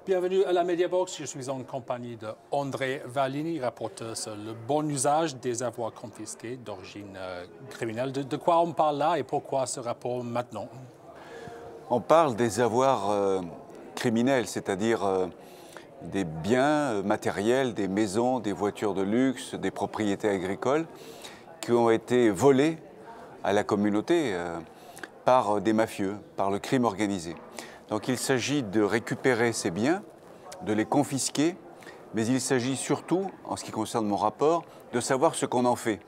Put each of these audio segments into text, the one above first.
Bienvenue à la Mediabox. Je suis en compagnie de André Vallini, rapporteur sur le bon usage des avoirs confisqués d'origine criminelle. De quoi on parle là et pourquoi ce rapport maintenant? On parle des avoirs criminels, c'est-à-dire des biens matériels, des maisons, des voitures de luxe, des propriétés agricoles qui ont été volés à la communauté par des mafieux, par le crime organisé. Donc il s'agit de récupérer ces biens, de les confisquer, mais il s'agit surtout, en ce qui concerne mon rapport, de savoir ce qu'on en fait.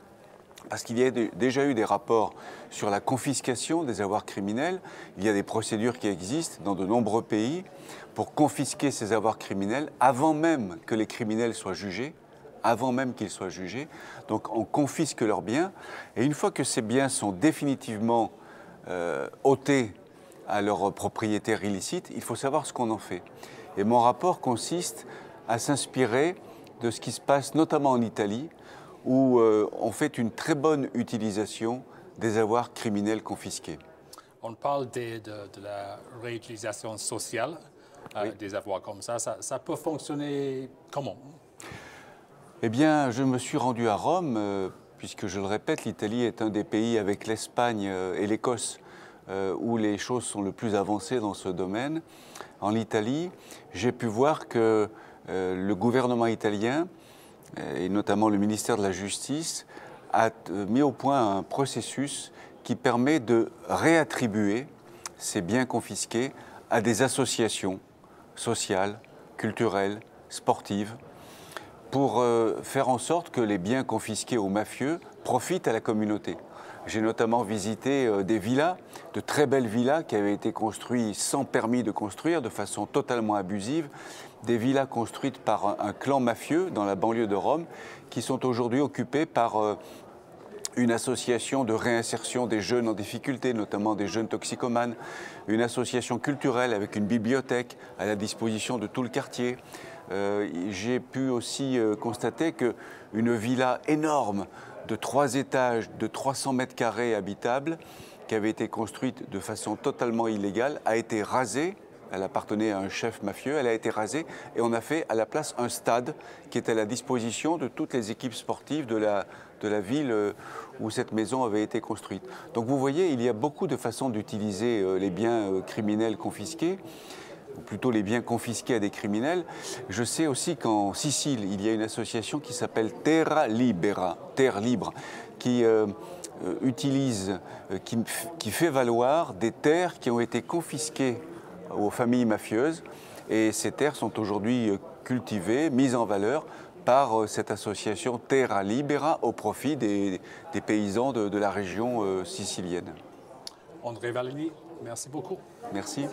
Parce qu'il y a déjà eu des rapports sur la confiscation des avoirs criminels. Il y a des procédures qui existent dans de nombreux pays pour confisquer ces avoirs criminels avant même que les criminels soient jugés, avant même qu'ils soient jugés. Donc on confisque leurs biens et une fois que ces biens sont définitivement ôtés à leurs propriétaires illicites, il faut savoir ce qu'on en fait. Et mon rapport consiste à s'inspirer de ce qui se passe notamment en Italie, où on fait une très bonne utilisation des avoirs criminels confisqués. On parle de la réutilisation sociale Oui. des avoirs comme ça. Ça peut fonctionner comment? Eh bien, je me suis rendu à Rome, puisque je le répète, l'Italie est un des pays avec l'Espagne et l'Écosse où les choses sont le plus avancées dans ce domaine. En Italie, j'ai pu voir que le gouvernement italien, et notamment le ministère de la Justice, a mis au point un processus qui permet de réattribuer ces biens confisqués à des associations sociales, culturelles, sportives, pour faire en sorte que les biens confisqués aux mafieux profitent à la communauté. J'ai notamment visité des villas, de très belles villas qui avaient été construites sans permis de construire, de façon totalement abusive, des villas construites par un clan mafieux dans la banlieue de Rome, qui sont aujourd'hui occupées par une association de réinsertion des jeunes en difficulté, notamment des jeunes toxicomanes, une association culturelle avec une bibliothèque à la disposition de tout le quartier. J'ai pu aussi constater qu'une villa énorme de 3 étages, de 300 mètres carrés habitables, qui avait été construite de façon totalement illégale, a été rasée. Elle appartenait à un chef mafieux, elle a été rasée et on a fait à la place un stade qui est à la disposition de toutes les équipes sportives de la ville où cette maison avait été construite. Donc vous voyez, il y a beaucoup de façons d'utiliser les biens criminels confisqués, ou plutôt les biens confisqués à des criminels. Je sais aussi qu'en Sicile, il y a une association qui s'appelle Terra Libera, Terre Libre, qui qui fait valoir des terres qui ont été confisquées aux familles mafieuses. Et ces terres sont aujourd'hui cultivées, mises en valeur par cette association Terra Libera au profit des paysans de la région sicilienne. André Vallini, merci beaucoup. Merci.